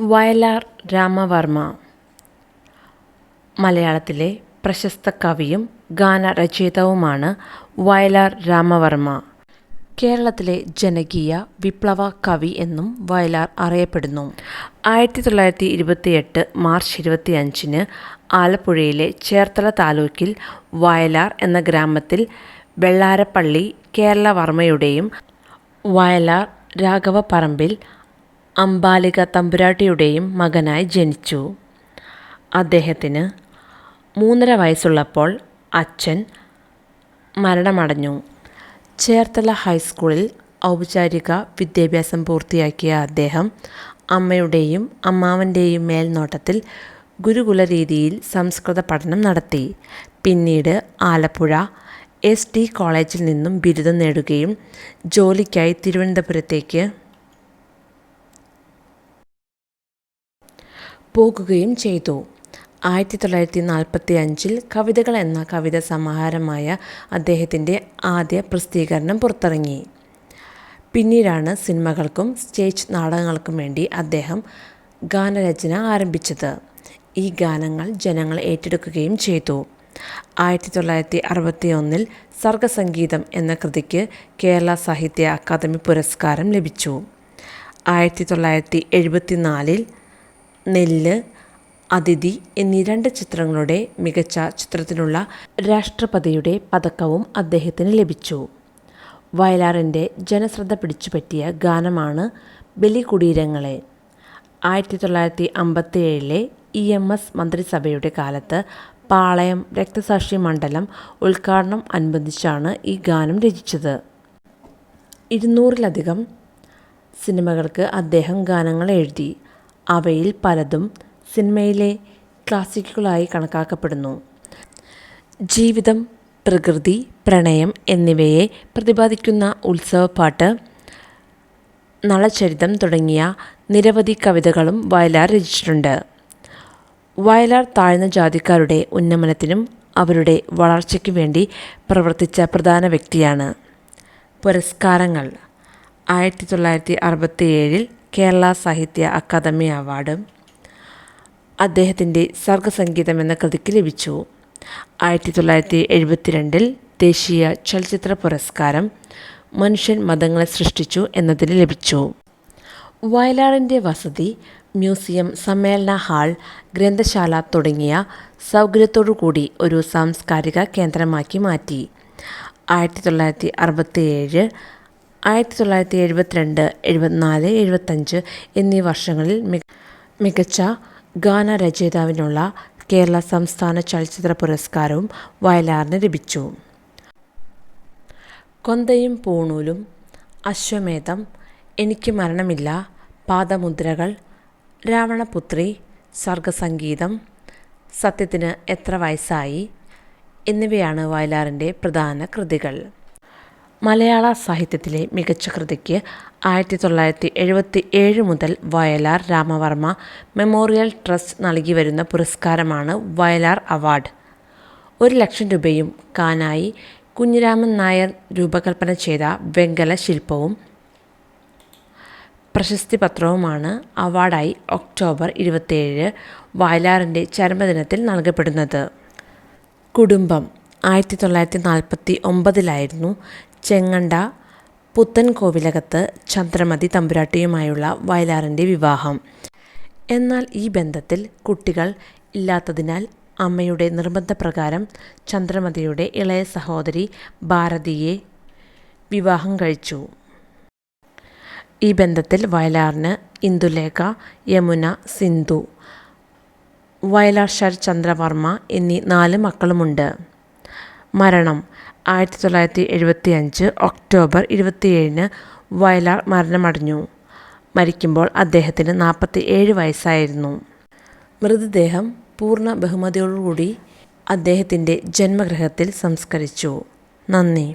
വയലാർ രാമവർമ്മ മലയാളത്തിലെ പ്രശസ്ത കവിയും ഗാനരചയിതാവുമാണ് വയലാർ രാമവർമ്മ. കേരളത്തിലെ ജനകീയ വിപ്ലവ കവി എന്നും വയലാർ അറിയപ്പെടുന്നു. 1928 മാർച്ച് 25 ആലപ്പുഴയിലെ ചേർത്തല താലൂക്കിൽ വയലാർ എന്ന ഗ്രാമത്തിൽ വെള്ളാരപ്പള്ളി കേരളവർമ്മയുടെയും വയലാർ രാഘവപ്പറമ്പിൽ അംബാലിക തമ്പുരാട്ടിയുടെയും മകനായി ജനിച്ചു. അദ്ദേഹത്തിന് 3.5 വയസ്സുള്ളപ്പോൾ അച്ഛൻ മരണമടഞ്ഞു. ചേർത്തല ഹൈസ്കൂളിൽ ഔപചാരിക വിദ്യാഭ്യാസം പൂർത്തിയാക്കിയ അദ്ദേഹം അമ്മയുടെയും അമ്മാവൻ്റെയും മേൽനോട്ടത്തിൽ ഗുരുകുല രീതിയിൽ സംസ്കൃത പഠനം നടത്തി. പിന്നീട് ആലപ്പുഴ ST കോളേജിൽ നിന്നും ബിരുദം നേടുകയും ജോലിക്കായി തിരുവനന്തപുരത്തേക്ക് പോകുകയും ചെയ്തു. 1945 കവിതകൾ എന്ന കവിതാ സമാഹാരമായ അദ്ദേഹത്തിൻ്റെ ആദ്യ പ്രസിദ്ധീകരണം പുറത്തിറങ്ങി. പിന്നീടാണ് സിനിമകൾക്കും സ്റ്റേജ് നാടകങ്ങൾക്കും വേണ്ടി അദ്ദേഹം ഗാനരചന ആരംഭിച്ചത്. ഈ ഗാനങ്ങൾ ജനങ്ങൾ ഏറ്റെടുക്കുകയും ചെയ്തു. 1961 സർഗസംഗീതം എന്ന കൃതിക്ക് കേരള സാഹിത്യ അക്കാദമി പുരസ്കാരം ലഭിച്ചു. 1974 നെല്ല്, അതിഥി എന്നീ 2 ചിത്രങ്ങളുടെ മികച്ച ചിത്രത്തിനുള്ള രാഷ്ട്രപതിയുടെ പദക്കവും അദ്ദേഹത്തിന് ലഭിച്ചു. വയലാറിൻ്റെ ജനശ്രദ്ധ പിടിച്ചുപറ്റിയ ഗാനമാണ് ബലികുടീരങ്ങളെ. 1957 EMS മന്ത്രിസഭയുടെ കാലത്ത് പാളയം രക്തസാക്ഷി മണ്ഡലം ഉദ്ഘാടനം അനുബന്ധിച്ചാണ് ഈ ഗാനം രചിച്ചത്. 200-ലധികം സിനിമകൾക്ക് അദ്ദേഹം ഗാനങ്ങൾ എഴുതി. അവയിൽ പലതും സിനിമയിലെ ക്ലാസിക്കുകളായി കണക്കാക്കപ്പെടുന്നു. ജീവിതം, പ്രകൃതി, പ്രണയം എന്നിവയെ പ്രതിപാദിക്കുന്ന ഉത്സവപ്പാട്ട്, നളചരിതം തുടങ്ങിയ നിരവധി കവിതകളും വയലാർ രചിച്ചിട്ടുണ്ട്. വയലാർ താഴ്ന്ന ജാതിക്കാരുടെ ഉന്നമനത്തിനും അവരുടെ വളർച്ചയ്ക്കും വേണ്ടി പ്രവർത്തിച്ച പ്രധാന വ്യക്തിയാണ്. പുരസ്കാരങ്ങൾ: 1967 കേരള സാഹിത്യ അക്കാദമി അവാർഡ് അദ്ദേഹത്തിൻ്റെ സർഗസംഗീതം എന്ന കൃതിക്ക് ലഭിച്ചു. 1972 ദേശീയ ചലച്ചിത്ര പുരസ്കാരം മനുഷ്യൻ മതങ്ങളെ സൃഷ്ടിച്ചു എന്നതിന് ലഭിച്ചു. വയലാറിൻ്റെ വസതി, മ്യൂസിയം, സമ്മേളന ഹാൾ, ഗ്രന്ഥശാല തുടങ്ങിയ സൗകര്യത്തോടുകൂടി ഒരു സാംസ്കാരിക കേന്ദ്രമാക്കി മാറ്റി. 1967, 1972, 74, 75 എന്നീ വർഷങ്ങളിൽ മികച്ച ഗാനരചയിതാവിനുള്ള കേരള സംസ്ഥാന ചലച്ചിത്ര പുരസ്കാരവും വയലാറിന് ലഭിച്ചു. കൊന്തയും പൂണൂലും, അശ്വമേധം, എനിക്ക് മരണമില്ല, പാദമുദ്രകൾ, രാവണപുത്രി, സർഗസംഗീതം, സത്യത്തിന് എത്ര വയസ്സായി എന്നിവയാണ് വയലാറിൻ്റെ പ്രധാന കൃതികൾ. മലയാള സാഹിത്യത്തിലെ മികച്ച കൃതിക്ക് 1977 മുതൽ വയലാർ രാമവർമ്മ മെമ്മോറിയൽ ട്രസ്റ്റ് നൽകിവരുന്ന പുരസ്കാരമാണ് വയലാർ അവാർഡ്. 1,00,000 രൂപയും കാനായി കുഞ്ഞിരാമൻ നായർ രൂപകൽപ്പന ചെയ്ത വെങ്കല ശില്പവും പ്രശസ്തിപത്രവുമാണ് അവാർഡായി ഒക്ടോബർ 27 വയലാറിൻ്റെ ചരമദിനത്തിൽ നൽകപ്പെടുന്നത്. കുടുംബം: 1949 ചെങ്ങണ്ട പുത്തൻകോവിലകത്ത് ചന്ദ്രമതി തമ്പുരാട്ടിയുമായുള്ള വയലാറിൻ്റെ വിവാഹം. എന്നാൽ ഈ ബന്ധത്തിൽ കുട്ടികൾ ഇല്ലാത്തതിനാൽ അമ്മയുടെ നിർബന്ധപ്രകാരം ചന്ദ്രമതിയുടെ ഇളയ സഹോദരി ഭാരതിയെ വിവാഹം കഴിച്ചു. ഈ ബന്ധത്തിൽ വയലാറിന് ഇന്ദുലേഖ, യമുന, സിന്ധു, വയലാർ ശരത്ചന്ദ്രവർമ്മ എന്നീ 4 മക്കളുമുണ്ട്. മരണം: 1975 ഒക്ടോബർ 27 വയലാർ മരണമടഞ്ഞു. മരിക്കുമ്പോൾ അദ്ദേഹത്തിന് 47 വയസ്സായിരുന്നു. മൃതദേഹം പൂർണ്ണ ബഹുമതിയോടുകൂടി അദ്ദേഹത്തിൻ്റെ ജന്മഗൃഹത്തിൽ സംസ്കരിച്ചു. നന്ദി.